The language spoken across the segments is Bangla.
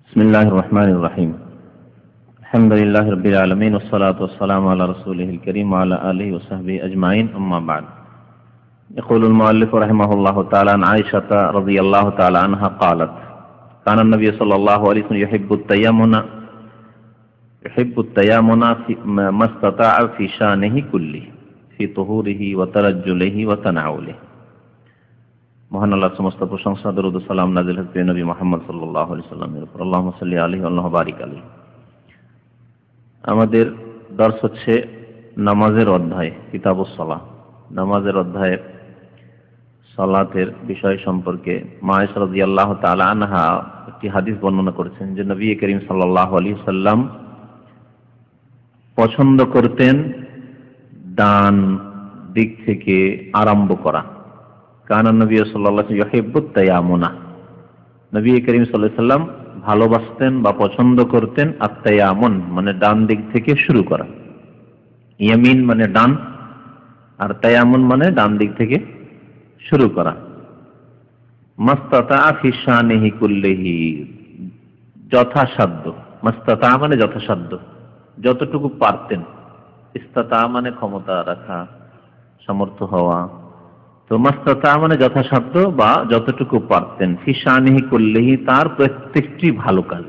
বিসমিল্লাহির রহমানির রহিম। আলহামদুলিল্লাহি রাব্বিল আলামিন ওয়াস সালাতু ওয়াস সালামু আলা রাসূলিহিল কারীম ওয়া আলা আলিহি ওয়া সাহবিহি আজমাইন, আম্মা বা'দ। ইয়াকুলুল মুআল্লিফু রাহিমাহুল্লাহু তাআলা আন আয়েশা রাদিয়াল্লাহু তাআলা আনহা ক্বালাত কানা an-nabiy sallallahu alayhi wa sallam yuhibbu at-tayammuna mastata'a fi sha'nihi kullihi fi tuhurihi wa tarajjulihi wa tana'ulihi। মহান আল্লাহর সমস্ত প্রশংসা, দরুদ ও সালাম নাযিল হোক নবী মুহাম্মদ সাল্লাল্লাহু আলাইহি ওয়াসাল্লামের উপর। আল্লাহুম্মা সাল্লি আলাইহি ওয়া আল্লাহু বারিক আলাইহি। আমাদের দর্স হচ্ছে নামাজের অধ্যায়, কিতাবুস সালাহ। নামাজের অধ্যায়ে সালাতের বিষয় সম্পর্কে মা আয়েশা রাদিয়াল্লাহু তাআলা আনহা একটি হাদিস বর্ণনা করেছেন যে নবী করিম সাল্লাল্লাহু আলাইহি ওয়াসাল্লাম পছন্দ করতেন ডান দিক থেকে আরম্ভ করা। কানা নবী সাল্লাল্লাহু আলাইহি ওয়াসাল্লাম ইউহিব্বুত তায়াম্মুনা, নবী করিম সাল্লাল্লাহু আলাইহি ওয়াসাল্লাম ভালোবাসতেন বা পছন্দ করতেন আত-তায়াম্মুন মানে ডান দিক থেকে শুরু করা। ইয়ামিন মানে ডান, আর তায়াম্মুন মানে ডান দিক থেকে শুরু করা। মাস্তাতা ফি শানিহি কুল্লিহি, যথাসাধ্য। মাস্তাতা মানে যথাসাধ্য, যতটুকু পারতেন। ইস্তাতা মানে ক্ষমতা রাখা, সামর্থ্য হওয়া। তো মাস্তাতা মানে যথাসাধ্য বা যতটুকু পারতেন। ফি শানিহি কুল্লিহি, তার প্রত্যেকটি ভালো কাজ।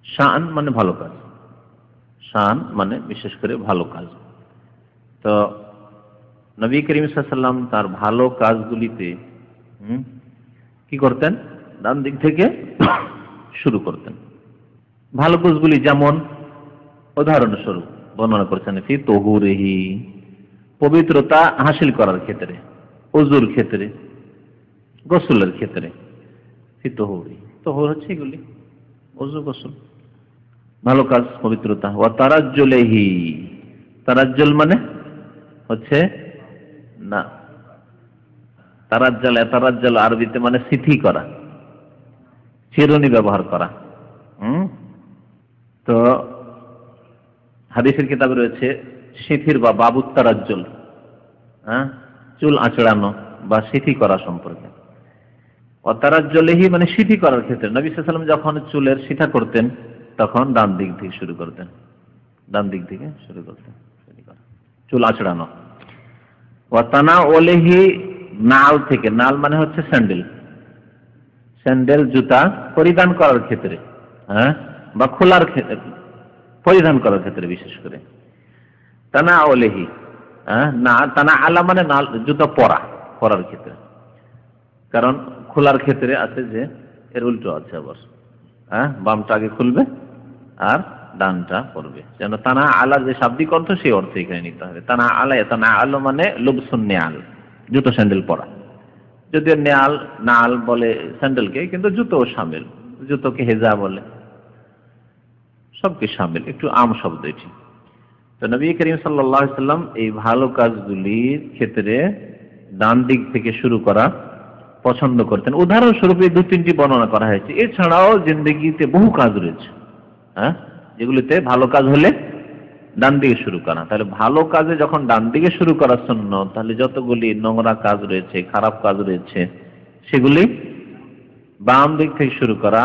শান মানে ভালো কাজ, শান মানে বিশেষ করে ভালো কাজ। তো নবী করিম সাল্লাল্লাহু আলাইহি ওয়াসাল্লাম তার ভালো কাজগুলিতে কি করতেন? ডান দিক থেকে শুরু করতেন। ভালো কাজগুলি যেমন উদাহরণস্বরূপ বর্ণনা করেছেন ফি তুহুরিহি, পবিত্রতা হাসিল করার ক্ষেত্রে, ওযুর ক্ষেত্রে, গোসলের ক্ষেত্রে। ফি তুহুরি, তুহুর হচ্ছে এগুলি ওযু, গোসল, ভালো কাজ, পবিত্রতা। ওয়া তারাজ্জুলিহি, তারাজ্জুল মানে হচ্ছে না, তারাজ্জাল আরবিতে মানে সিথি করা, চিরুনি ব্যবহার করা। তো হাদিসের কিতাবে রয়েছে সিথির বা বাবুত তারাজ্জুল, চুল আঁচড়ানো বা সিথি করা সম্পর্কে। ও তারাজ্জুলিহি মানে সিথি করার ক্ষেত্রে নবী সাল্লাল্লাহু আলাইহি ওয়াসাল্লাম যখন চুলের সিথা করতেন তখন ডান দিক থেকে শুরু করতেন, ডান দিক থেকে শুরু করতেন চুল আঁচড়ানো। ওয়া তানাউলিহি, নাল থেকে, নাল মানে হচ্ছে স্যান্ডেল, স্যান্ডেল জুতা পরিধান করার ক্ষেত্রে, বা খোলার ক্ষেত্রে, পরিধান করার ক্ষেত্রে বিশেষ করে। তানাউলিহি, না তানা আলা মানে নাল জুতা পরার ক্ষেত্রে। কারণ খোলার ক্ষেত্রে আছে যে এর উল্টো আছে আবার, বামটা আগে খুলবে আর ডানটা পড়বে, যেন তানা আলা যে শাব্দিক অর্থ সেই অর্থে এখানে নিতে হবে। তানা আলা, তানা আলো মানে লুবসুন নিয়াল, জুতো স্যান্ডেল পরা। যদিও নেয়াল নাল বলে স্যান্ডেলকে, কিন্তু জুতো শামিল, জুতোকে হেজা বলে, সবকে শামিল, একটু আম শব্দ এটি। তো নবী করিম সাল্লাল্লাহু আলাইহি ওয়াসাল্লাম এই ভালো কাজগুলির ক্ষেত্রে ডান দিক থেকে শুরু করা পছন্দ করতেন। উদাহরণস্বরূপ এই দু তিনটি বর্ণনা করা হয়েছে। এছাড়াও জিন্দেগিতে বহু কাজ রয়েছে, যেগুলিতে ভালো কাজ হলে ডান দিকে শুরু করা। তাহলে ভালো কাজে যখন ডান দিকে শুরু করা সুন্নাত, তাহলে যতগুলি নোংরা কাজ রয়েছে, খারাপ কাজ রয়েছে, সেগুলি বাম দিক থেকে শুরু করা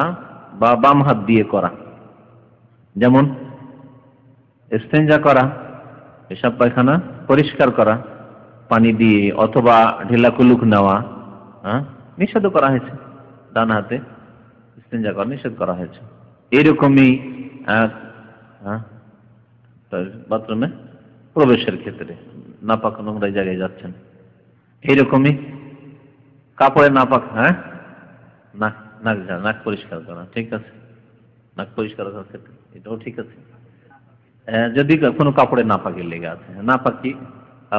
বা বাম হাত দিয়ে করা। যেমন ইস্তেঞ্জা করা, পেশাব পায়খানা পরিষ্কার করা পানি দিয়ে, অথবা ঢিলা কুলুক নেওয়া নিষেধ করা হয়েছে। ডান হাতে ইস্তেঞ্জা করা নিষেধ করা হয়েছে। এইরকমই বাথরুমে প্রবেশের ক্ষেত্রে, নাপাক নোংরা জায়গায় যাচ্ছেন, এইরকমই কাপড়ে নাপাক, নাক পরিষ্কার করা, ঠিক আছে, নাক পরিষ্কার করার ক্ষেত্রে এটাও ঠিক আছে। যদি কোনো কাপড়ে নাপাকি লেগে আছে, নাপাকি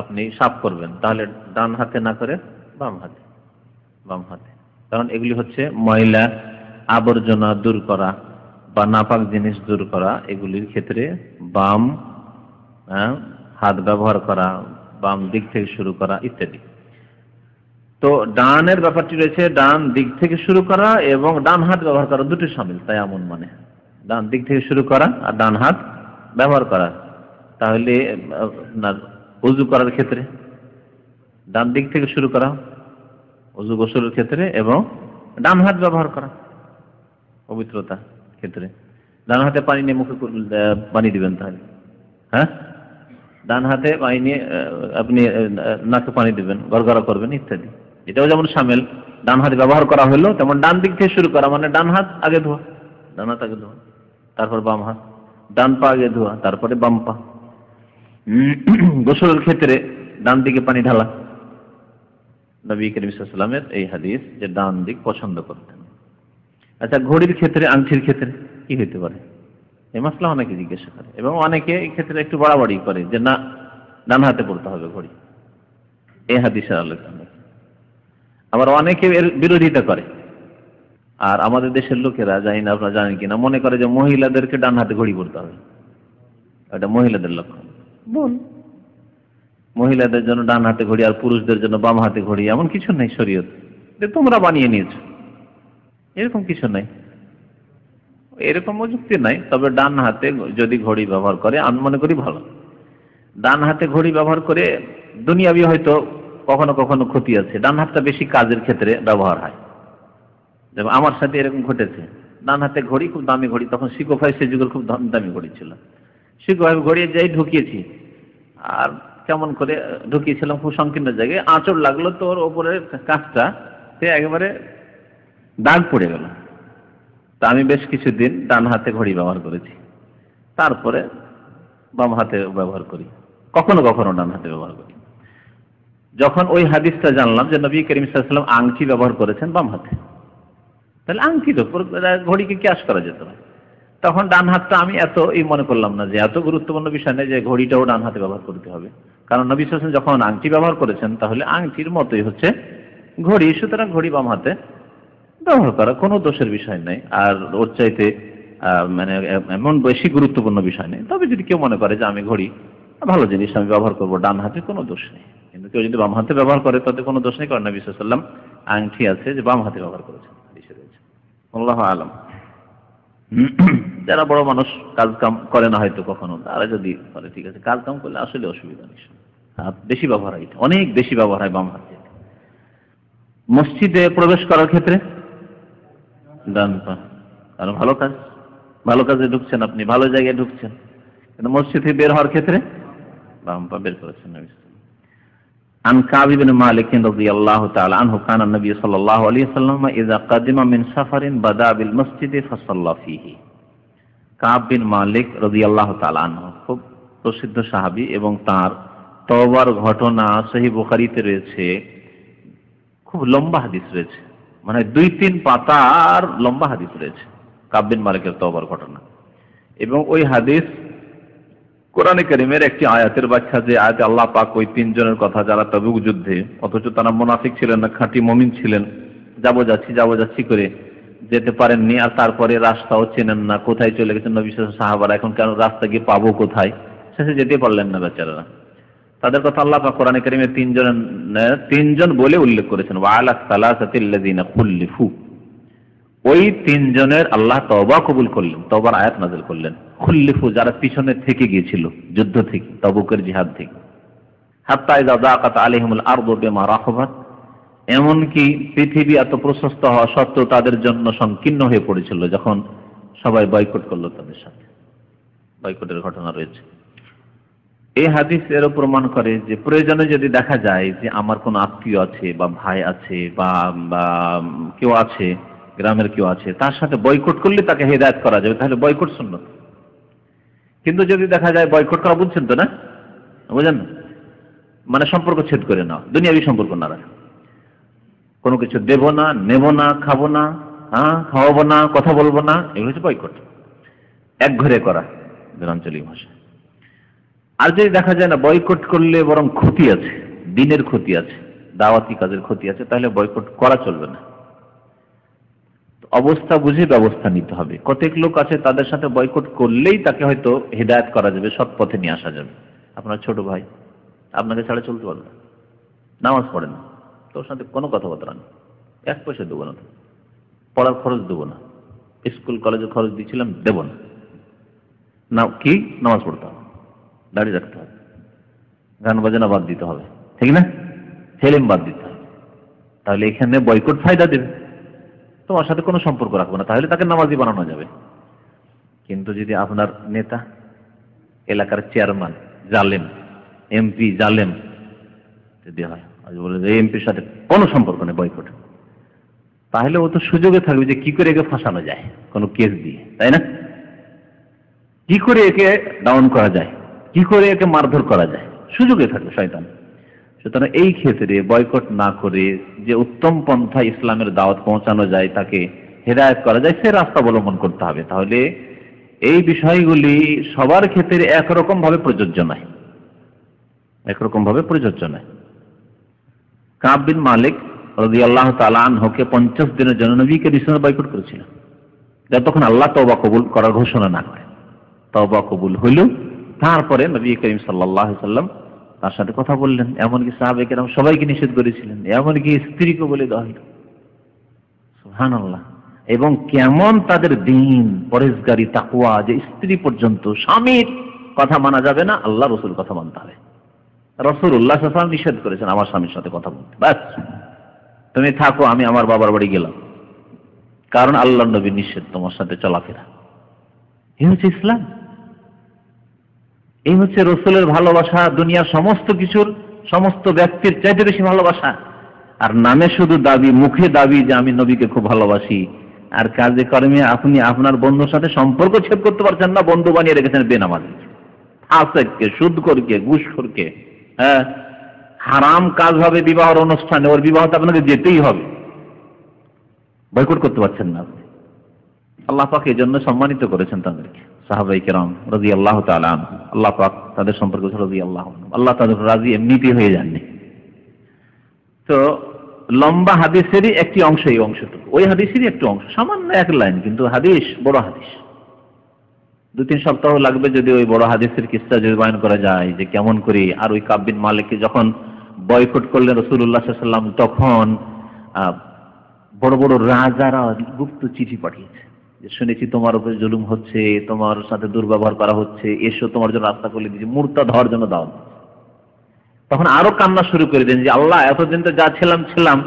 আপনি সাফ করবেন, তাহলে ডান হাতে না করে বাম হাতে, কারণ এগুলি হচ্ছে ময়লা আবর্জনা দূর করা বা নাপাক জিনিস দূর করা। এগুলির ক্ষেত্রে বাম হাত ব্যবহার করা, বাম দিক থেকে শুরু করা ইত্যাদি। তো ডানের ব্যাপারটি রয়েছে ডান দিক থেকে শুরু করা এবং ডান হাত ব্যবহার করা, দুটো শামিল। তাই এমন মানে ডান দিক থেকে শুরু করা আর ডান হাত ব্যবহার করা। তাহলে ওযু করার ক্ষেত্রে ডান দিক থেকে শুরু করা, ওযু গোসলের ক্ষেত্রে, এবং ডান হাত ব্যবহার করা। পবিত্রতা ক্ষেত্রে। ডান হাতে পানি নিয়ে মুখে পানি দিবেন তাহলে, হ্যাঁ, ডান হাতে পানি নিয়ে আপনি নাকে পানি দিবেন, গড়গড়া করবেন ইত্যাদি। এটাও যেমন শামিল, ডান হাত ব্যবহার করা হলো তেমন ডান দিক থেকে শুরু করা, মানে ডান হাত আগে ধোয়া, ডান হাত আগে ধোয়া, তারপর বাম হাত, ডান পা আগে ধোয়া, তারপরে বাম পা। গোসলের ক্ষেত্রে ডান দিকে পানি ঢালা, নবী করিম সাল্লাল্লাহু আলাইহি ওয়াসাল্লামের এই হাদিস যে ডান দিক পছন্দ করতেন। আচ্ছা, ঘড়ির ক্ষেত্রে, আংটির ক্ষেত্রে কি হইতে পারে? এই মাসলা অনেকে জিজ্ঞাসা করে এবং অনেকে এই ক্ষেত্রে একটু বাড়াবাড়ি করে যে না, ডান হাতে পড়তে হবে ঘড়ি, এই হাদিসের আলোচনা। আবার অনেকে এর বিরোধিতা করে। আর আমাদের দেশের লোকেরা, জানি না আপনারা জানেন কিনা, মনে করে যে মহিলাদেরকে ডান হাতে ঘড়ি পড়তে হবে, এটা মহিলাদের লক্ষণ। বল, মহিলাদের জন্য ডান হাতে ঘড়ি আর পুরুষদের জন্য বাম হাতে ঘড়ি, এমন কিছু নেই শরীয়ত, তোমরা বানিয়ে নিয়েছো, এরকম কিছু নাই, এরকম যুক্তি নাই। তবে ডান হাতে যদি ঘড়ি ব্যবহার করে আমি মনে করি ভালো। ডান হাতে ঘড়ি ব্যবহার করে দুনিয়াবি হয়তো কখনো কখনো ক্ষতি আছে, ডান হাতটা বেশি কাজের ক্ষেত্রে ব্যবহার হয়। যেমন আমার সাথে এরকম ঘটেছে, ডান হাতে ঘড়ি, খুব দামি ঘড়ি, তখন শিকো ফাই সে যুগের খুব দামি ঘড়ি ছিল, শিকো ফাই ঘড়ি যাই ঢুকিয়েছি, আর কেমন করে ঢুকিয়েছিলাম খুব সংকীর্ণ জায়গায়, আঁচড় লাগলো, তো ওর ওপরের কাঁচটা সে একেবারে দাগ পড়ে গেল। তা আমি বেশ কিছুদিন ডান হাতে ঘড়ি ব্যবহার করেছি, তারপরে বাম হাতে ব্যবহার করি, কখনো কখনো ডান হাতে ব্যবহার করি। যখন ওই হাদিসটা জানলাম যে নবী করিম সাল্লাল্লাহু আলাইহি ওয়াসাল্লাম আংটি ব্যবহার করেছেন বাম হাতে, তাহলে আংটির উপর ঘড়িকে কিয়াস করা যেত না, তখন ডান হাতটা আমি এত মনে করলাম না যে এত গুরুত্বপূর্ণ বিষয় নেই যে ঘড়িটাও ডান হাতে ব্যবহার করতে হবে। কারণ নবী সাল্লাল্লাহু আলাইহি ওয়াসাল্লাম যখন আংটি ব্যবহার করেছেন তাহলে আংটির মতোই হচ্ছে ঘড়ি, সুতরাং ঘড়ি বাম হাতে ব্যবহার করা কোনো দোষের বিষয় নেই। আর ওর চাইতে মানে এমন বেশি গুরুত্বপূর্ণ বিষয় নেই। তবে যদি কেউ মনে করে যে আমি ঘড়ি ভালো জিনিস আমি ব্যবহার করবো ডান হাতে, কোনো দোষ নেই। কিন্তু কেউ যদি বাম হাতে ব্যবহার করে তাতে কোনো দোষ নেই, কারণ নবী সাল্লাল্লাহু আলাইহি ওয়াসাল্লাম আংটি আছে যে বাম হাতে ব্যবহার করেছেন, হাদিসে রয়েছে। আল্লাহু আলাম। যারা বড় মানুষ কাজ কাম করে না হয়তো কখনো, তারা যদি করে ঠিক আছে, কাজ কাম করলে আসলে অসুবিধা নেই। হাত বেশি ব্যবহার হয়, অনেক বেশি ব্যবহার হয় বাম হাতে। মসজিদে প্রবেশ করার ক্ষেত্রে ডান পা, কারণ ভালো কাজে ঢুকছেন আপনি, ভালো জায়গায় ঢুকছেন, কিন্তু মসজিদ থেকে বের হওয়ার ক্ষেত্রে বাম পা বের করেছেন নবী। عن كعب بن مالك رضي الله تعالى عنه كان النبي صلى الله عليه وسلم إذا قدم من سفر بدأ بالمسجد فصلى فيه। কাব বিন মালিক রাদিয়াল্লাহু তাআলা আনহু খুব প্রসিদ্ধ সাহাবী এবং তার তওবার ঘটনা সহিহ বুখারীতে রয়েছে, খুব লম্বা হাদিস রয়েছে, মানে 2-3 পাতার লম্বা হাদিস রয়েছে কাব বিন মালিকের তওবার ঘটনা। এবং ওই হাদিস কোরআনে কারীমের একটি আয়াতের ব্যাখ্যা, যে আয়াতে আল্লাহ পাক ওই 3 জনের কথা যারা তাবুক যুদ্ধে, অথচ তারা মুনাফিক ছিলেন না, খাঁটি মুমিন ছিলেন, যাবো করে যেতে পারেননি, আর তারপরে রাস্তাও চেনেন না, কোথায় চলে গেছেন নবী সাল্লাল্লাহু আলাইহি ওয়াসাল্লাম, সাহাবারা এখন কেন রাস্তা গিয়ে পাবো কোথায়, শেষে যেতে পারলেন না বেচারারা। তাদের কথা আল্লাহ পাক কোরআনে কারীমে 3 জন বলে উল্লেখ করেছেন, ওয়া আলা সালাসাতিল্লাযিনা খুল্লিফু, ওই 3 জনের আল্লাহ তওবা কবুল করলেন, তওবার আয়াত নাযিল করলেন। খুল্লিফু, যারা পিছনে থেকে গিয়েছিল যুদ্ধ থেকে, তাবুকের জিহাদ থেকে। হাত্তা ইযা যাকাত আলাইহিমুল আরদু বিমা রাহাবাত, এমনকি পৃথিবী এত প্রশস্ত হওয়া সত্ত্বেও তাদের জন্য সংকীর্ণ হয়ে পড়েছিল যখন সবাই বয়কট করলো, তাদের সাথে বয়কটের ঘটনা রয়েছে। এই হাদিস এরও প্রমাণ করে যে প্রয়োজনে যদি দেখা যায় যে আমার কোনো আত্মীয় আছে বা ভাই আছে বা কেউ আছে, গ্রামের কেউ আছে, তার সাথে বয়কট করলে তাকে হেদায়েত করা যাবে, তাহলে বয়কট সুন্নাত। কিন্তু যদি দেখা যায় বয়কট করা, বুঝছেন তো না, বুঝেন, মানে সম্পর্ক ছেদ করে নাও, দুনিয়াবি সম্পর্ক না রাখা, কোনো কিছু দেব না, নেব না, খাবো না, খাওয়াবো না, কথা বলবো না, এগুলো হচ্ছে বয়কট, একঘরে করা আঞ্চলিক ভাষা। আর যদি দেখা যায় না বয়কট করলে বরং ক্ষতি আছে, দিনের ক্ষতি আছে, দাওয়াতি কাজের ক্ষতি আছে, তাহলে বয়কট করা চলবে না। অবস্থা বুঝে ব্যবস্থা নিতে হবে। কতক লোক আছে তাদের সাথে বয়কট করলেই তাকে হয়তো হেদায়েত করা যাবে, সৎ পথে নিয়ে আসা যাবে। আপনার ছোট ভাই আপনাকে ছাড়া চলতে পারবে না, নামাজ পড়ে না, তোর সাথে কোনো কথাবার্তা নেই, 1 পয়সা দেবো না, পড়ার খরচ দেবো না, স্কুল কলেজের খরচ দিয়েছিলাম দেবো না, না কি নামাজ পড়তে হবে, দাঁড়িয়ে রাখতে হবে, গান বাজনা বাদ দিতে হবে, ঠিক না, ফিল্ম বাদ দিতে হবে, তাহলে এখানে বয়কট ফায়দা দেবে। তোমার সাথে কোনো সম্পর্ক রাখবো না, তাহলে তাকে নামাজি বানানো যাবে। কিন্তু যদি আপনার নেতা, এলাকার চেয়ারম্যান জালেম, এমপি জালেম যদি হয়, বলে যে এমপির সাথে কোনো সম্পর্ক নেই, বয়কট, তাহলে ও তো সুযোগে থাকবে যে কি করে একে ফাঁসানো যায়, কোনো কেস দিয়ে, তাই না? কি করে একে ডাউন করা যায়, কি করে একে মারধর করা যায়, সুযোগে থাকবে শয়তান। সুতরাং এই ক্ষেত্রে বয়কট না করে যে উত্তম পন্থা ইসলামের দাওয়াত পৌঁছানো যায়, তাকে হেদায়েত করা যায়, সে রাস্তা অবলম্বন করতে হবে। তাহলে এই বিষয়গুলি সবার ক্ষেত্রে একরকম ভাবে প্রযোজ্য নয়, একরকম ভাবে প্রযোজ্য নয়। কাব বিন মালিক রাদিয়াল্লাহু তাআলা আনহুকে 50 দিনের জন্য নবী করিম সাল্লাল্লাহু আলাইহি ওয়াসাল্লাম বয়কট করেছিলেন, যতক্ষণ আল্লাহ তওবা কবুল করার ঘোষণা না করে। তওবা কবুল হইল, তারপরে নবী করিম সাল্লাল্লাহু আলাইহি ওয়াসাল্লাম তার সাথে কথা বললেন। এমনকি সাহাবায়ে কেরাম সবাইকে নিষেধ করেছিলেন, এমনকি স্ত্রীকে বলে দেওয়া হইল। সুবহানাল্লাহ। এবং কেমন তাদের দিন, পরেজগারি, তাকওয়া, যে স্ত্রী পর্যন্ত স্বামীর কথা মানা যাবে না, আল্লাহ রসুল কথা মানতে হবে। রাসূলুল্লাহ সাল্লাল্লাহু আলাইহি ওয়াসাল্লাম নিষেধ করেছেন আমার স্বামীর সাথে কথা বলতে, বাস তুমি থাকো, আমি আমার বাবার বাড়ি গেলাম, কারণ আল্লাহর নবী নিষেধ তোমার সাথে চলাফেরা। এই হচ্ছে ইসলাম, এই হচ্ছে রসুলের ভালোবাসা, দুনিয়ার সমস্ত কিছুর, সমস্ত ব্যক্তির চাইতে বেশি ভালোবাসা। আর নামে শুধু দাবি, মুখে দাবি যে আমি নবীকে খুব ভালোবাসি, আর কাজে কর্মে আপনি আপনার বন্ধুর সাথে সম্পর্ক ছেদ করতে পারছেন না, বন্ধু বানিয়ে রেখেছেন বেনামাজি, ফাসিককে, সুদখোরকে, ঘুষখোরকে। হ্যাঁ, হারাম কাজ হবে বিবাহের অনুষ্ঠানে, ওর বিবাহতে আপনাকে যেতেই হবে, বয়কট করতে পারছেন না আপনি। আল্লাহ পাক এই জন্য সম্মানিত করেছেন তাদেরকে, সাহাবায়ে কেরাম রাদিয়াল্লাহু তাআলা আনহু। আল্লাহ পাক তাদের সম্পর্কে রাদিয়াল্লাহু আনহু, আল্লাহ তাদের রাজি এমনিতেই হয়ে যাননি। তো লম্বা হাদিসেরই একটি অংশ এই অংশটুকু, ওই হাদিসেরই একটি অংশ, সামান্য এক লাইন, কিন্তু হাদিস, বড় হাদিস। 2-3 সপ্তাহ লাগবে যদি ওই বড় হাদিসের কিস্সা যদি বয়ান করা যায়, যে কেমন করে। আর ওই কাব বিন মালিককে যখন বয়কট করলেন রাসূলুল্লাহ সাল্লাল্লাহু আলাইহি ওয়াসাল্লাম, তখন বড় বড় রাজারা গুপ্ত চিঠি পাঠিয়েছে যে শুনেছি তোমার উপরে জুলুম হচ্ছে, তোমার সাথে দুর্ব্যবহার করা হচ্ছে, এসো তোমার জন্য রাস্তা খুলে দিয়েছি, মুরতাদ হওয়ার জন্য দাও। তখন আরো কান্না শুরু করে দেন যে আল্লাহ, এতদিন তো যা ছিলাম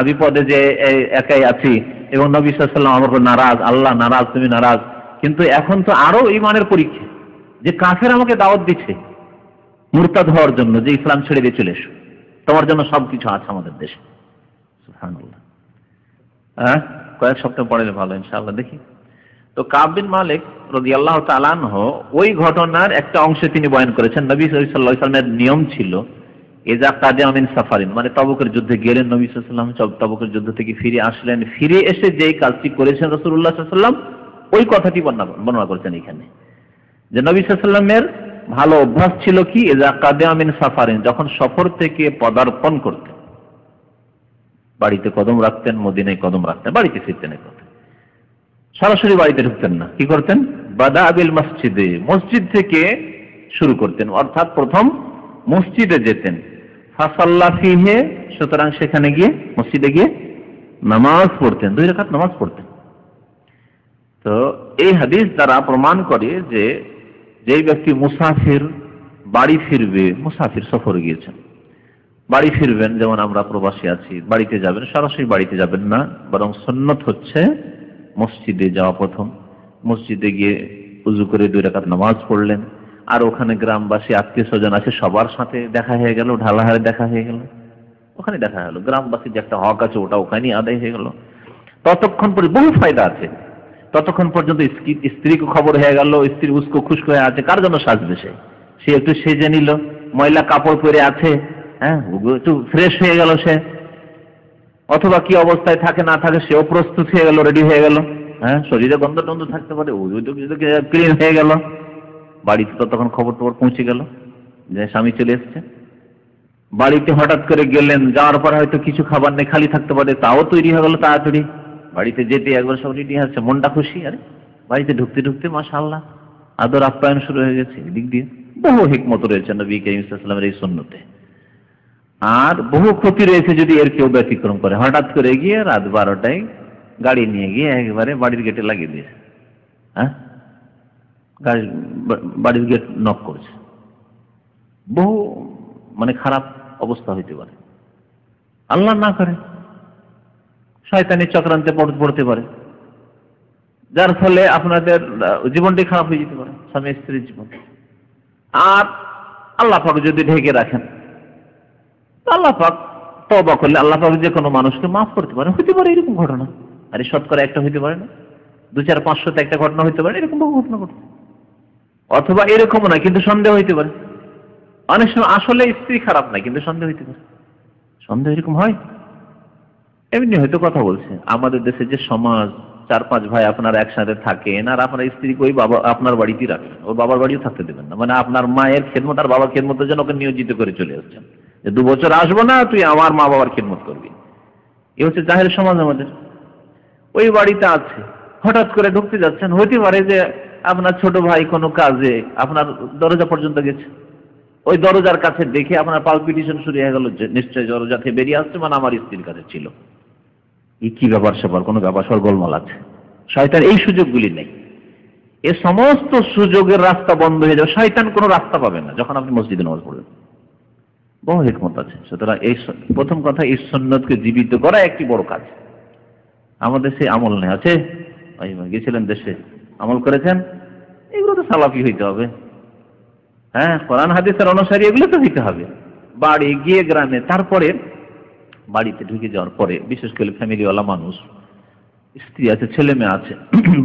বিপদে, যে একাই আছি, এবং নবী সাল্লাল্লাহু আলাইহি ওয়াসাল্লাম আমার উপর নারাজ, আল্লাহ নারাজ, তুমি নারাজ, কিন্তু এখন তো আরো ঈমানের পরীক্ষা, যে কাফের আমাকে দাওয়াত দিচ্ছে মুরতাদ হওয়ার জন্য, যে ইসলাম ছেড়ে দিয়ে চলে এসো, তোমার জন্য সবকিছু আছে আমাদের দেশে। সুবহানাল্লাহ। হ্যাঁ, কয়েক সপ্তাহ পরে ভালো ইনশাআল্লাহ দেখি। তো কাব বিন মালিক রাদিয়াল্লাহু তাআলা আনহু ওই ঘটনার একটা অংশ তিনি বয়ান করেছেন। নবী সাল্লাল্লাহু আলাইহি ওয়াসাল্লামের নিয়ম ছিল, ইজা কাদিমা মিন সাফারিন, মানে তবুকের যুদ্ধে গেলেন নবী সাল্লাল্লাহু আলাইহি ওয়াসাল্লাম, তবুকের যুদ্ধ থেকে ফিরে আসলেন, ফিরে এসে যেই কাজটি করেছেন রাসূলুল্লাহ সাল্লাল্লাহু আলাইহি ওয়াসাল্লাম, ওই কথাটি বর্ণনা করেছেন এখানে, যে নবী সাল্লাল্লাহু আলাইহি ওয়াসাল্লামের ভালো অভ্যাস ছিল কি, ইজা কাদিমা মিন সাফারিন, যখন সফর থেকে পদার্পণ করতেন, বাড়িতে কদম রাখতেন, মদিনায় কদম রাখতেন, বাড়িতে ফিরতেন, সরাসরি বাড়িতে ঢুকতেন না। কি করতেন? বাদা বিল মসজিদে, মসজিদ থেকে শুরু করতেন, অর্থাৎ প্রথম মসজিদে যেতেন। ফাসাল্লা ফিহে, সুতরাং সেখানে গিয়ে, মসজিদে গিয়ে নামাজ পড়তেন, 2 রাকাত নামাজ পড়তেন। তো এই হাদিস দ্বারা প্রমাণ করে যে যেই ব্যক্তি মুসাফির বাড়ি ফিরবে, মুসাফির সফরে গিয়েছেন, বাড়ি ফিরবেন, যেমন আমরা প্রবাসী আছি, বাড়িতে যাবেন, সরাসরি বাড়িতে যাবেন না, বরং সুন্নাত হচ্ছে মসজিদে যাওয়া। প্রথম মসজিদে গিয়ে উযু করে 2 রাকাত নামাজ পড়লেন, আর ওখানে গ্রামবাসী, আত্মীয় স্বজন আছে, সবার সাথে দেখা হয়ে গেল, ঢালাহারে দেখা হয়ে গেল, ওখানে দেখা হলো, গ্রামবাসীর যে একটা হক আছে ওটা ওখানেই আদায় হয়ে গেল। ততক্ষণ পরে বহু ফায়দা আছে, ততক্ষণ পর্যন্ত স্ত্রীকে খবর হয়ে গেল, স্ত্রী উস্কো খুশকো হয়ে আছে, কার জন্য সাজবে, সে একটু সেজে নিল, ময়লা কাপড় পরে আছে, হ্যাঁ, একটু ফ্রেশ হয়ে গেল সে, অথবা কি অবস্থায় থাকে না থাকে সেও প্রস্তুত হয়ে গেল, রেডি হয়ে গেল, হ্যাঁ, শরীরে গন্ধ টন্ধ থাকতে পারে, ক্লিন হয়ে গেল, বাড়িতে তো তখন খবর পৌঁছে গেল যে স্বামী চলে এসছে। বাড়িতে হঠাৎ করে গেলেন, যাওয়ার পর হয়তো কিছু খাবার নেই, খালি থাকতে পারে, তাও তৈরি হয়ে গেল তাড়াতাড়ি, বাড়িতে যেতে একবার সব রেডি আছে, মনটা খুশি, আরে বাড়িতে ঢুকতে ঢুকতে মাশাআল্লাহ আদর আপ্যায়ন শুরু হয়ে গেছে। এদিক দিয়ে বহু হিকমত রয়েছে নবী করিম সাল্লাল্লাহু আলাইহি ওয়াসাল্লামের এই সুন্নতে, আর বহু ক্ষতি রয়েছে যদি এর কেউ ব্যতিক্রম করে। হঠাৎ করে গিয়ে রাত 12টায় গাড়ি নিয়ে গিয়ে একেবারে বাড়ির গেটে লাগিয়ে দিয়েছে, হ্যাঁ, বাড়ির গেট নক করেছে, বহু মানে খারাপ অবস্থা হইতে পারে, আল্লাহ না করে। শয়তানি চক্রান্তে পড়তে পারে, যার ফলে আপনাদের জীবনটি খারাপ হয়ে যেতে পারে, স্বামী স্ত্রীর জীবন। আর আল্লাহ পাক যদি ঢেকে রাখেন, আল্লাহ পাক তওবা করলে আল্লাহ পাক যে কোনো মানুষকে মাফ করতে পারে। হতে পারে এরকম ঘটনা, আরে শতকরা একটা হইতে পারে না, 2-4-500 একটা ঘটনা হইতে পারে, এরকম বহু ঘটনা ঘটে। অথবা এরকম না, কিন্তু সন্দেহ হইতে পারে। অনেক সময় আসলে স্ত্রী খারাপ না, কিন্তু সন্দেহ হইতে পারে। সন্দেহ এরকম হয়, এমনি হয়তো কথা বলছে। আমাদের দেশে যে সমাজ, 4-5 ভাই আপনারা একসাথে থাকেন, আর আপনার স্ত্রীকে ওই বাবা আপনার বাড়িতেই রাখবেন, ওর বাবার বাড়িও থাকতে দেবেন না। মানে আপনার মায়ের খেদমত আর বাবার খেদমতের জন্য ওকে নিয়োজিত করে চলে আসছেন, যে 2 বছর আসবো না, তুই আমার মা বাবার খেদমত করবি। এ হচ্ছে জাহেল সমাজ আমাদের। ওই বাড়িতে আছে, হঠাৎ করে ঢুকতে যাচ্ছেন, হইতে পারে যে আপনার ছোট ভাই কোনো কাজে আপনার দরজা পর্যন্ত গেছে, ওই দরজার কাছে দেখে আপনার পালপিটিশন শুরু হয়ে গেল, যে নিশ্চয়ই দরজা থেকে বেরিয়ে আসছে, মানে আমার স্ত্রীর কাছে ছিল। কি ব্যাপার স্যাপার, কোনো ব্যাপার স্যাপার গোলমাল আছে। শয়তান এই সুযোগগুলি নেই, এ সমস্ত সুযোগের রাস্তা বন্ধ হয়ে যাবে। শয়তান কোনো রাস্তা পাবে না যখন আপনি মসজিদে নামাজ পড়বেন। বহু হিকমত আছে। সুতরাং এই প্রথম কথা, এই সুন্নতকে জীবিত করা একটি বড় কাজ। আমাদের সেই আমল নেই, আছে গেছিলেন দেশে, আমল করেছেন, এগুলো তো সালাফি হইতে হবে। হ্যাঁ, কোরআন হাদিসের অনুসারী এগুলো তো হইতে হবে। বাড়ি গিয়ে গ্রামে, তারপরে বাড়িতে ঢুকে যাওয়ার পরে, বিশেষ করে ফ্যামিলিওয়ালা মানুষ, স্ত্রী আছে, ছেলে মেয়ে আছে,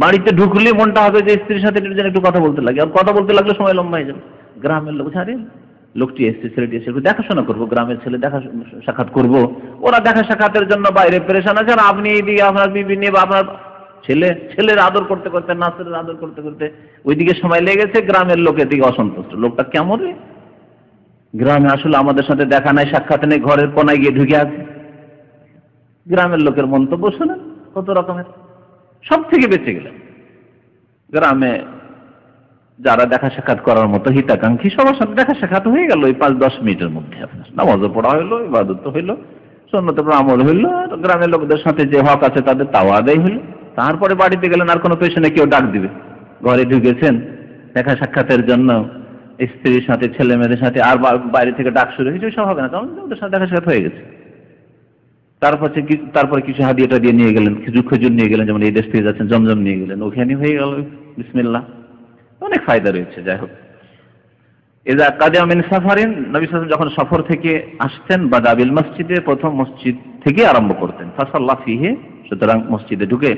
বাড়িতে ঢুকলে মনটা হবে যে স্ত্রীর সাথে একটু কথা বলতে লাগে, আর কথা বলতে লাগলে সময় লম্বা হয়ে যাবে। গ্রামের লোক, আরে লোকটি এসছে, ছেলেটি এসে, একটু দেখাশোনা করবো, গ্রামের ছেলে দেখা সাক্ষাৎ করবো। ওরা দেখা সাক্ষাতের জন্য বাইরে পেরেশান আছে, আর আপনি এইদিকে আপনার বিবি নিয়ে বা আপনার ছেলের আদর করতে করতে, নাসের আদর করতে করতে ওইদিকে সময় লেগেছে। গ্রামের লোকের দিকে অসন্তুষ্ট, লোকটা কেমন রে, গ্রামে আসলে আমাদের সাথে দেখা নাই, সাক্ষাৎ নেই, ঘরের কোনায় গিয়ে ঢুকে আছে। গ্রামের লোকের মন্তব্য শোনেন কত রকমের, সব থেকে বেঁচে গেলেন। গ্রামে যারা দেখা সাক্ষাৎ করার মতো হিতাকাঙ্ক্ষী, সবার সাথে দেখা সাক্ষাৎ হয়ে গেল ওই 5-10 মিনিটের মধ্যে। আপনার নামাজও পড়া হইলো, ইবাদত হইলো, সুন্নতের উপর আমল হইলো, আর গ্রামের লোকদের সাথে যে হক আছে তাদের তাও আদায় হইলো। তারপরে বাড়িতে গেলেন, আর কোনো পেছনে কেউ ডাক দিবে, ঘরে ঢুকেছেন দেখা সাক্ষাতের জন্য স্ত্রীর সাথে, ছেলে মেয়েদের সাথে, আর বাইরে থেকে ডাক শুরু হয়েছে, সব হবে না, কারণ ওদের সাথে দেখা সাক্ষাৎ হয়ে গেছে। তারপরে কিছু হাদিয়াটা দিয়ে নিয়ে গেলেন, খেজুর নিয়ে গেলেন, যেমন এই দেশ থেকে যাচ্ছেন, জমজম নিয়ে গেলেন, ওখানে হয়ে গেল বিসমিল্লাহ। অনেক ফায়দা রয়েছে। যাই হোক, এজা কাদিয়া মিন সাফারিন, নবী সাল্লাল্লাহু আলাইহি ওয়াসাল্লাম যখন সফর থেকে আসতেন, বাদাবিল মসজিদে, প্রথম মসজিদ থেকে আরম্ভ করতেন, ফাসাল্লা ফিহি, সুতরাং মসজিদে ঢুকে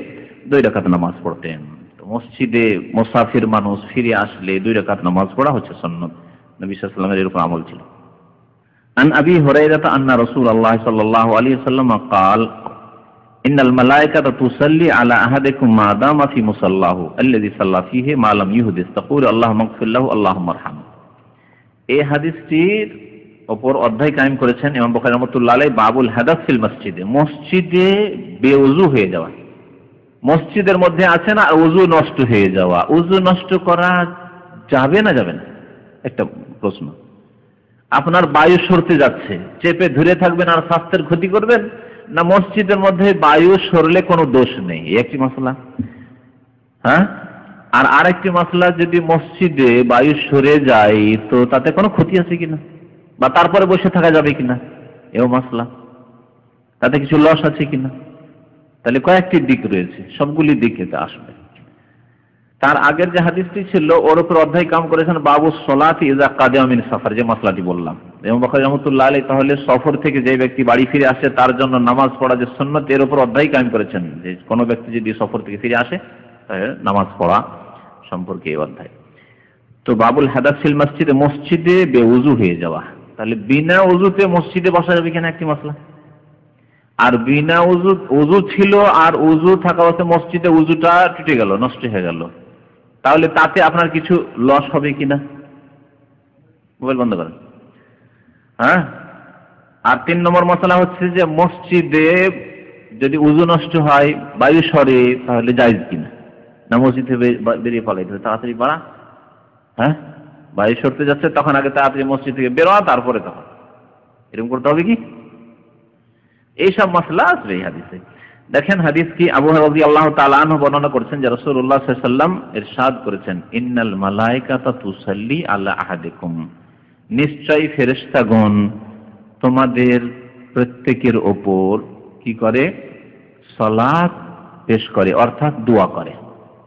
2 রাকাত নামাজ পড়তেন। তো মসজিদে মুসাফির মানুষ ফিরে আসলে 2 রাকাত নামাজ পড়া হচ্ছে সুন্নাত। নবী সাল্লাল্লাহু আলাইহি ওয়াসাল্লামের এরকম আমল ছিল। عن أبي هريرة أن رسول الله صلى الله عليه وسلم قال إن الملائكة تصلي على أحدكم ما دام في مصلاه الذي صلى فيه ما لم يحدث تقول اللهم اغفر له اللهم ارحمه। এই হাদিসটির উপর অধ্যায় কায়েম করেছেন ইমাম বুখারী রাহমাতুল্লাহ আলাইহি, বাবুল হাদাস ফিল মসজিদে, মসজিদে বেউযু হয়ে যাওয়া। মসজিদের মধ্যে আছে না ওযু নষ্ট হয়ে যাওয়া, ওযু নষ্ট করা যাবে না যাবে না? একটা প্রশ্ন। আপনার বায়ু সরতে যাচ্ছে, চেপে ধরে থাকবেন আর স্বাস্থ্যের ক্ষতি করবেন, না মসজিদের মধ্যে বায়ু সরলে কোনো দোষ নেই? একটি মাসলা। হ্যাঁ, আর আরেকটি মাসলা, যদি মসজিদে বায়ু সরে যায় তো তাতে কোনো ক্ষতি আছে কিনা, বা তারপরে বসে থাকা যাবে কিনা, এও মাসলা। তাতে কিছু লস আছে কিনা? তাহলে কয়েকটি দিক রয়েছে, সবগুলি দিকে আসবে। তার আগের যে হাদিসটি ছিল ওর উপর অধ্যায় কাম করেছেন বাবু সলাতি ইযা কাদিয়া মিন সাফার, যে মাসলাটি বললাম। ইমাম বুখারী রাহমাতুল্লাহ আলাইহি তাহলে সফর থেকে যে ব্যক্তি বাড়ি ফিরে আসে তার জন্য নামাজ পড়া যে সুন্নাত, এর উপর অধ্যায় কায়েম করেছেন, যে কোনো ব্যক্তি যদি সফর থেকে ফিরে আসে তাহলে নামাজ পড়া সম্পর্কে এই অধ্যায়। তো বাবুল হাদাস ফিল মসজিদে, মসজিদে বেউযু হয়ে যাওয়া, তাহলে বিনা ওযুতে মসজিদে বসা যাবে কিনা একটি মাসলা। আর বিনা ওযু ছিল আর ওযু থাকা অবস্থায় মসজিদে ওযুটা টুটে গেল, নষ্ট হয়ে গেল, তাহলে তাতে আপনার কিছু লস হবে কিনা? মোবাইল বন্ধ করেন। হ্যাঁ, আর 3 নম্বর মশলা হচ্ছে যে মসজিদে যদি ওযু নষ্ট হয়, বায়ু সরে, তাহলে জায়েজ কিনা, না মসজিদ থেকে বেরিয়ে পালাইতে হবে, তাড়াতাড়ি বাড়া। হ্যাঁ, বায়ু সরতে যাচ্ছে তখন আগে তাড়াতাড়ি মসজিদ থেকে বেরোয়া, তারপরে তখন এরকম করতে হবে কি? এইসব মশলা আসবে এই হাদিসে। দেখেন হাদিস কি, আবু হুরায়রা রাদিয়াল্লাহু তাআলা আনহু বর্ণনা করেছেন যে রাসূলুল্লাহ সাল্লাল্লাহু আলাইহি ওয়াসাল্লাম ইরশাদ করেছেন, ইন্নাল মালায়েকাতা তুসাল্লি আলা আহাদিকুম, নিশ্চয়ই ফেরেশতাগণ তোমাদের প্রত্যেকের ওপর কি করে? সালাত পেশ করে, অর্থাৎ দোয়া করে।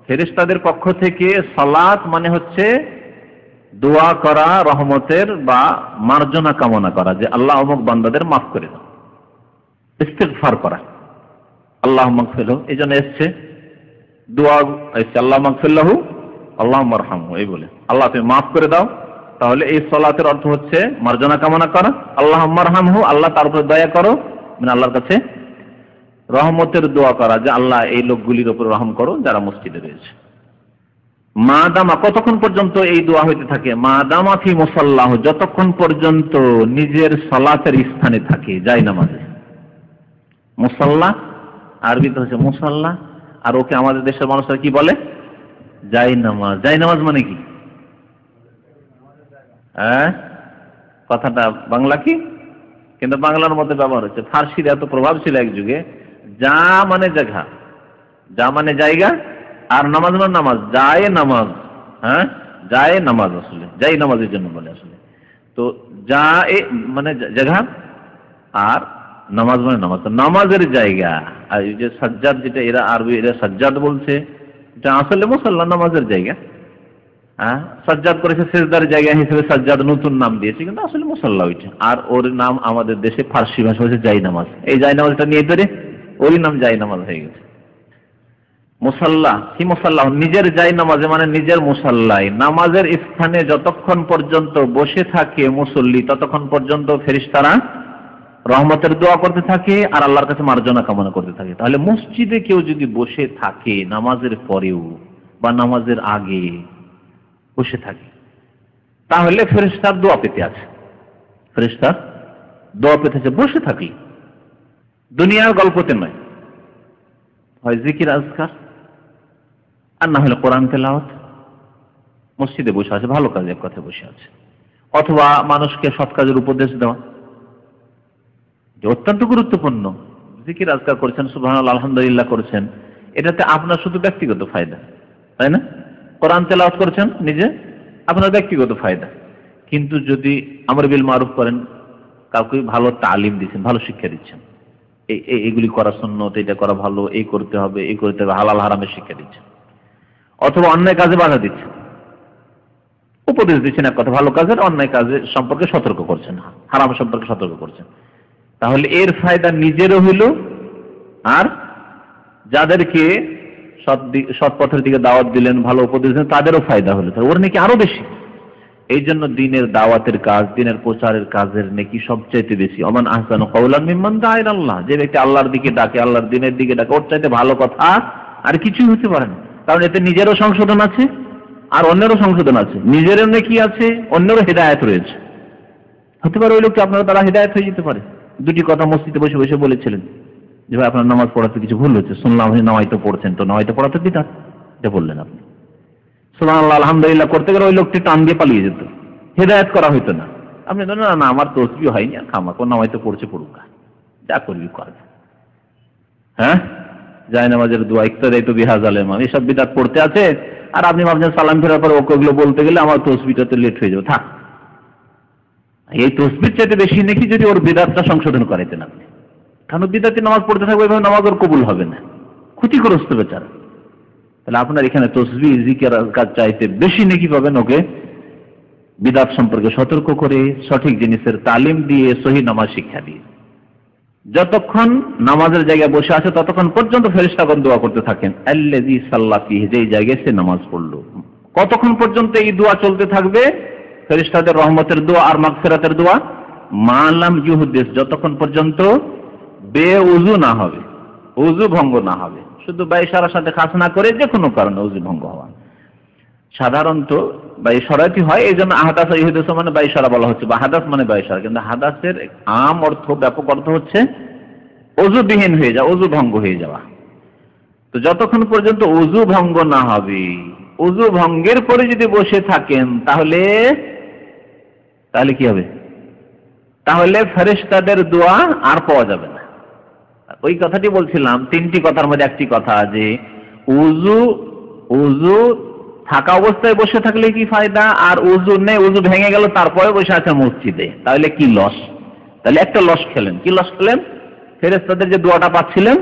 ফেরেশতাদের পক্ষ থেকে সালাত মানে হচ্ছে দোয়া করা, রহমতের বা মার্জনা কামনা করা, যে আল্লাহ অমুক বান্দাদের মাফ করে দাও, ইস্তিগফার করা, আল্লাহ মাগফিরহু, এই জন্য এসছে দোয়া এসছে আল্লাহ মাগফিরহু আল্লাহুম্মা আরহামহু, এই বলে আল্লাহ তুমি মাফ করে দাও। তাহলে এই সালাতের অর্থ হচ্ছে মার্জনা কামনা করা, আল্লাহুম্মা আরহামহু, আল্লাহ তার উপরে দয়া করো, মানে আল্লাহর কাছে রহমতের দোয়া করা, যে আল্লাহ এই লোকগুলির উপর রহম করো যারা মসজিদে রয়েছে। মা দামা, কতক্ষণ পর্যন্ত এই দোয়া হইতে থাকে? মা দামা ফি মুসাল্লাহু, যতক্ষণ পর্যন্ত নিজের সালাতের স্থানে থাকে, যায় নামাজে। মুসাল্লা আরবিতে হচ্ছে মুসাল্লা, আর ওকে আমাদের দেশের মানুষরা কি বলে? যায় নামাজ। যায় নামাজ মানে কি? হ্যাঁ, কথাটা বাংলা কি, কিন্তু বাংলার মধ্যে ব্যবহার হচ্ছে। ফার্সির এত প্রভাব ছিল এক যুগে। যা মানে জায়গা, যা মানে জায়গা, আর নামাজ মানে নামাজ, যায় নামাজ। হ্যাঁ, যায় নামাজ আসলে যাই নামাজের জন্য বলে আসলে। তো যা মানে জায়গা, আর নামাজ মানে নামাজ, নামাজের জায়গা। আর এই যে সাজ্জাদ, যেটা এরা আরবি এরা সাজ্জাদ বলছে, এটা আসলে মুসাল্লা, নামাজের জায়গা। হ্যাঁ, সাজ্জাদ করেছে সেজদার জায়গা হিসেবে, সাজ্জাদ নতুন নাম দিয়েছে, কিন্তু আসলে মুসাল্লা ওইটা। আর ওর নাম আমাদের দেশে ফার্সি ভাষা হচ্ছে জাই নামাজ। এই জাই নামাজটা নিয়ে ধরে ওরই নাম জাই নামাজ হয়ে গেছে। মুসাল্লা কি? মুসাল্লা নিজের জাই নামাজে, মানে নিজের মুসাল্লায়, নামাজের স্থানে যতক্ষণ পর্যন্ত বসে থাকে মুসল্লি, ততক্ষণ পর্যন্ত ফেরেশতারা রহমতের দোয়া করতে থাকে আর আল্লাহর কাছে মার্জনা কামনা করতে থাকে। তাহলে মসজিদে কেউ যদি বসে থাকে নামাজের পরেও বা নামাজের আগে বসে থাকে, তাহলে ফেরেশতার দোয়া পেতে আছে, ফেরেশতার দোয়া পেতেছে বসে থাকলে। দুনিয়ার গল্পতে নয়, হয় জিকির আজকার, আর না হলে কোরআন তেলাওয়াত। মসজিদে বসে আছে, ভালো কাজে এক কথা বসে আছে, অথবা মানুষকে সৎ কাজের উপদেশ দেওয়া, যে অত্যন্ত গুরুত্বপূর্ণ। জিকির আজকার করছেন, সুবহানাল্লাহ আলহামদুলিল্লাহ করছেন, এটাতে আপনার শুধু ব্যক্তিগত ফায়দা, তাই না? কোরআন তেলাওয়াত করছেন নিজে, আপনার ব্যক্তিগত ফায়দা। কিন্তু যদি আমর বিল মারুফ করেন, কাউকে ভালো তালিম দিচ্ছেন, ভালো শিক্ষা দিচ্ছেন, এইগুলি করা সুন্নত, এটা করা ভালো, এই করতে হবে, এই করতে হবে, হালাল হারামের শিক্ষা দিচ্ছেন, অথবা অন্যায় কাজে বাধা দিচ্ছেন, উপদেশ দিচ্ছেন এক কথা, ভালো কাজের, অন্যায় কাজের সম্পর্কে সতর্ক করছেন, হারাম সম্পর্কে সতর্ক করছেন, তাহলে এর ফায়দা নিজেরও হইল, আর যাদেরকে সৎ পথের দিকে দাওয়াত দিলেন, ভালো উপদেশ দিলেন, তাদেরও ফায়দা হলো, ওর নাকি আরো বেশি। এই জন্য দিনের দাওয়াতের কাজ, দিনের প্রচারের কাজের নেকি সবচাইতে বেশি। ওমান আহসানু কাওলান মিম্মান দাআ ইলাল্লাহ, যে ব্যক্তি আল্লাহর দিকে ডাকে, আল্লাহর দিনের দিকে ডাকে, ওর চাইতে ভালো কথা আর কিছুই হতে পারে না। কারণ এতে নিজেরও সংশোধন আছে আর অন্যেরও সংশোধন আছে, নিজেরও নেকি আছে, অন্যেরও হেদায়েত রয়েছে। হতে পারে ওই লোককে আপনার দ্বারা হেদায়েত হয়ে যেতে পারে। দুটি কথা মসজিদে বসে বসে বলেছিলেন, যে ভাই আপনার নামাজ পড়াতে কিছু ভুল হচ্ছে, শুনলাম আপনি নামাইতে পড়ছেন, তো নামাইতে পড়াতে বিদআত, এটা বললেন আপনি। সুবহানাল্লাহ আলহামদুলিল্লাহ করতে গেলে ওই লোকটি টান দিয়ে পালিয়ে যেত, হেদায়েত করা হইতো না। আপনি না না আমার তসবিহ হয়নি, আর খামাখা নামাইতে পড়ছে পড়ুক, যা করবি কর। হ্যাঁ, যায় নামাজের দোয়া, ইক্তাদাইতু বিহাযাল ইমাম, এসব বিদআত পড়তে আছে, আর আপনি ভাবছেন সালাম ফেরার পর ওগুলো বলতে গেলে আমার তসবিহটাতে লেট হয়ে যাবে। থাক, এই তসবিহ চাইতে বেশি নাকি যদি ওর বিদআতটা সংশোধন করাইতেন আপনি। কারণ বিদআতি নামাজ পড়তে থাকবে, এভাবে নামাজ ওর কবুল হবে না, ক্ষতিগ্রস্ত বেচারা। তাহলে আপনার এখানে তসবিহ জিকির কাজ চাইতে বেশি নাকি পাবেন ওকে বিদআত সম্পর্কে সতর্ক করে, সঠিক জিনিসের তালিম দিয়ে, সহি নামাজ শিক্ষা দিয়ে। যতক্ষণ নামাজের জায়গায় বসে আছে ততক্ষণ পর্যন্ত ফেরেশতাগণ দোয়া করতে থাকেন, আল্লাযী সাল্লা ফীহি, যেই জায়গায় সে নামাজ পড়লো। কতক্ষণ পর্যন্ত এই দোয়া চলতে থাকবে? ফেরেশতাদের রহমতের দোয়া আর মাগফিরাতের দোয়া। মা লাম ইউহদিস, যতক্ষণ পর্যন্ত বেউযু না হবে, উযু ভঙ্গ না হবে, শুধু বাইশারার সাথে খাস না করে যে কোনো কারণে উযু ভঙ্গ হওয়া। সাধারণত বাইশারাতি হয়, এই জন্য আহাদাস ইহুদিস মানে বাইশারা বলা হচ্ছে, বা হাদাস মানে বাইশারা। কিন্তু হাদাসের আম অর্থ, ব্যাপক অর্থ হচ্ছে ওযুবিহীন হয়ে যাওয়া, ওযু ভঙ্গ হয়ে যাওয়া। তো যতক্ষণ পর্যন্ত ওযু ভঙ্গ না হবে, ওযু ভঙ্গের পরে যদি বসে থাকেন, তাহলে কি হবে? তাহলে ফেরেশতাদের দোয়া আর পাওয়া যাবে না। ওই কথাটি বলছিলাম, তিনটি কথার মধ্যে একটি কথা, যে ওযু থাকা অবস্থায় বসে থাকলে কি ফায়দা, আর ওযু নেই, ওযু ভেঙে গেল তারপরে বসে আছেন মসজিদে, তাহলে কি লস? তাহলে একটা লস খেলেন। কি লস খেলেন? ফেরেশতাদের যে দোয়াটা পাচ্ছিলেন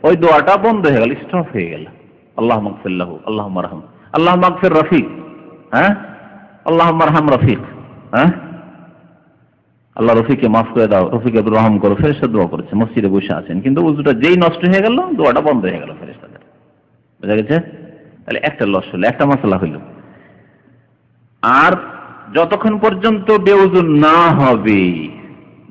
ওই দোয়াটা বন্ধ হয়ে গেল, স্টপ হয়ে গেল। আল্লাহ মাগফির লাহু, আল্লাহ মারহাম, আল্লাহ মাগফির রফিক, হ্যাঁ, আল্লাহ মারহাম রফিক, হ্যাঁ, আল্লাহ রফিককে মাফ করে দাও, রফিক আব্দুর রহম করো, ফেরেশতা দোয়া করেছে, মসজিদে বসে আছেন, কিন্তু উযুটা যেই নষ্ট হয়ে গেল দোয়াটা বন্ধ হয়ে গেল ফেরেশতাদের। বুঝা গেছে? তাহলে একটা লস হলো, একটা মাসলা হইল। আর যতক্ষণ পর্যন্ত বেউযু না হবে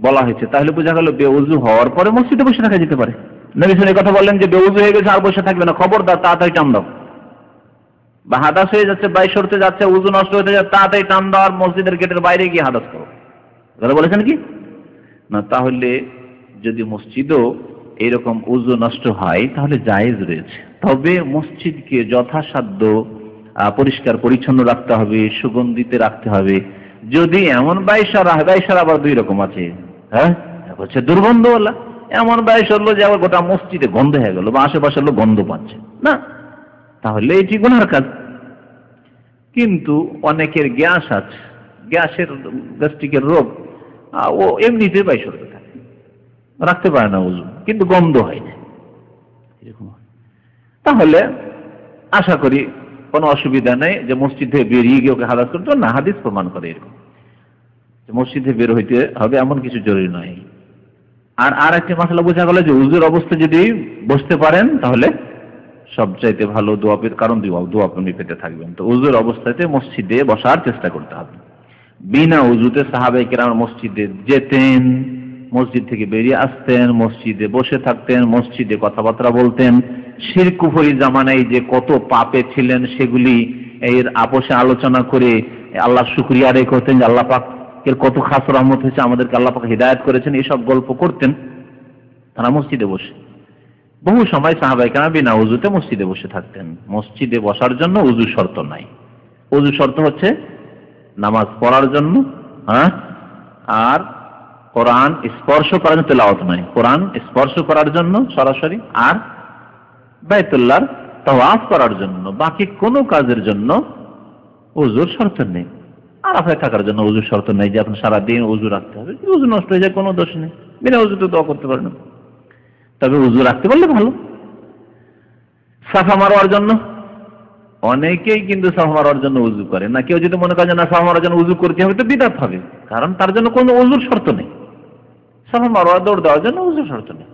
বলা হয়েছে, তাহলে বোঝা গেল বেউযু হওয়ার পরে মসজিদে বসে থাকা যেতে পারে। নবী শুনে কথা বললেন যে বেউযু হয়ে গেছে আর বসে থাকবে না, খবরদার তাড়াতাড়ি টান দাও। বা হাদাস হয়ে যাচ্ছে, বাইশ সরতে যাচ্ছে, উযু নষ্ট হতে যাচ্ছে, তাড়াতাড়ি টান দাও আর মসজিদের গেটের বাইরে গিয়ে হাদাস করো, কথা বলেছেন কি না? তাহলে যদি মসজিদও এরকম উযু নষ্ট হয় তাহলে জায়েজ রয়েছে, তবে মসজিদকে যথাসাধ্য পরিষ্কার পরিচ্ছন্ন রাখতে হবে, সুগন্ধিতে রাখতে হবে। যদি এমন বাইশারা, বাইশারা আবার দুই রকম আছে, হ্যাঁ, হচ্ছে দুর্গন্ধওয়ালা, এমন বাইশ হলো যে আবার গোটা মসজিদে গন্ধ হয়ে গেল বা আশেপাশের লোক গন্ধ পাচ্ছে না, তাহলে এটি গুনার কাজ। কিন্তু অনেকের গ্যাস আছে, গ্যাস্ট্রিকের রোগ, ও এমনিতে বাইশ হতে থাকে, রাখতে পারে না উযু, কিন্তু গন্ধ হয় না, এরকম। তাহলে আশা করি কোনো অসুবিধা নেই যে মসজিদ থেকে বেরিয়ে গিয়ে ওকে হাদাস করতে না, হাদিস প্রমাণ করে এরকম মসজিদে বের হইতে হবে এমন কিছু জরুরি নয়। আর একটি মাসলা বোঝা গেল যে উযুর অবস্থা যদি বসতে পারেন তাহলে সবচাইতে ভালো দোয়া পেতে, কারণ দোয়া আপনি পেতে থাকবেন। তো উযুর অবস্থাতে মসজিদে বসার চেষ্টা করতে হবে। বিনা উযুতে সাহাবায়ে কেরাম মসজিদে যেতেন, মসজিদ থেকে বেরিয়ে আসতেন, মসজিদে বসে থাকতেন, মসজিদে কথাবার্তা বলতেন। শিরক কুফরি জামানায় যে কত পাপে ছিলেন সেগুলি এর আপোষে আলোচনা করে আল্লাহ শুকরিয়া আদায় করতেন যে আল্লাহ পাকের কত খাস রহমত হয়েছে, আমাদেরকে আল্লাহ পাক হিদায়াত করেছেন, এইসব গল্প করতেন তারা মসজিদে বসে। বহু সময় সাহাবায়ে কেরাম বিনা উযুতে মসজিদে বসে থাকতেন। মসজিদে বসার জন্য উযু শর্ত নাই, উযু শর্ত হচ্ছে নামাজ পড়ার জন্য, হ্যাঁ, আর কোরআন স্পর্শ করার জন্য, তেলাওয়াত নয়, কোরআন স্পর্শ করার জন্য সরাসরি, আর বাইতুল্লাহর তাওয়াফ করার জন্য। বাকি কোনো কাজের জন্য উযুর শর্ত নেই। আরাফায় থাকার জন্য উযুর শর্ত নেই যে আপনি সারাদিন উযু রাখতে হবে, উযু নষ্ট হয়ে যায় কোনো দোষ নেই, বিনা উযুতে দোয়া করতে পারেন। তবে উযু রাখতে পারলে ভালো। সাফা মারোয়ার জন্য অনেকেই কিন্তু সাফা মারার জন্য উযু করে না। কেউ যদি মনে করে না সাফা মারার জন্য উযু করতে হবে তো বিদআত হবে, কারণ তার জন্য কোনো উযুর শর্ত নেই। সাফা মারোয়া দৌড় দেওয়ার জন্য উযুর শর্ত নেই।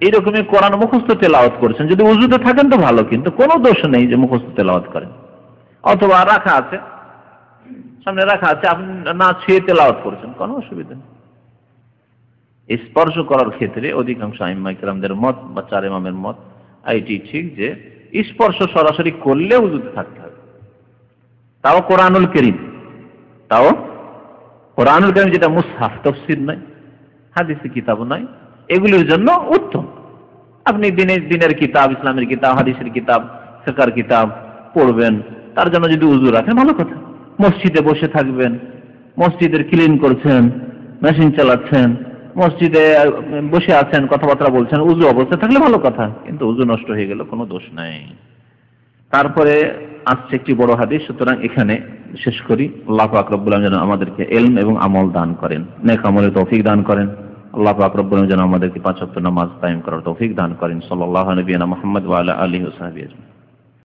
এইরকমই কোরআন মুখস্থ তেলাওয়াত করছেন, যদি উযুতে থাকেন তো ভালো, কিন্তু কোনো দোষ নেই যে মুখস্থ তেলাওয়াত করেন। অথবা রাখা আছে, সামনে রাখা আছে, আপনি না ছুঁয়ে তেলাওয়াত করছেন, কোনো অসুবিধা নেই। স্পর্শ করার ক্ষেত্রে অধিকাংশ আইম্মায়ে কেরামদের মত বা চার ইমামের মত এটি ঠিক যে স্পর্শ সরাসরি করলে উযুতে থাকতে হবে। তাও কোরআনুল কারীম, যেটা মুসহাফ, তাফসীর নয়, হাদিসি কিতাব নয়, এগুলির জন্য উত্তম। আপনি দিনের কিতাব, ইসলামের কিতাব, হাদিসের কিতাব, ফিকহের কিতাব পড়বেন, তার জন্য যদি উযু রাখেন ভালো কথা। মসজিদে বসে থাকবেন, মসজিদের ক্লিন করছেন, মেশিন চালাচ্ছেন, মসজিদে বসে আছেন, কথাবার্তা বলছেন, উযু অবস্থায় থাকলে ভালো কথা, কিন্তু উযু নষ্ট হয়ে গেল কোনো দোষ নাই। তারপরে আসছে একটি বড় হাদিস, সুতরাং এখানে শেষ করি। আল্লাহ পাক রব্বুল আলামিন যেন আমাদেরকে ইলম এবং আমল দান করেন, নেক আমলের তৌফিক দান করেন। আল্লাহ পাক রব্বুল আলামিন যেন আমাদেরকে 5 ওয়াক্ত নামাজ কায়েম করার তৌফিক দান করেন। সাল্লাল্লাহু আলাইহি ওয়া সাল্লাম মুহাম্মদ ওয়া আলা আলিহি ওয়া সাহবিহি।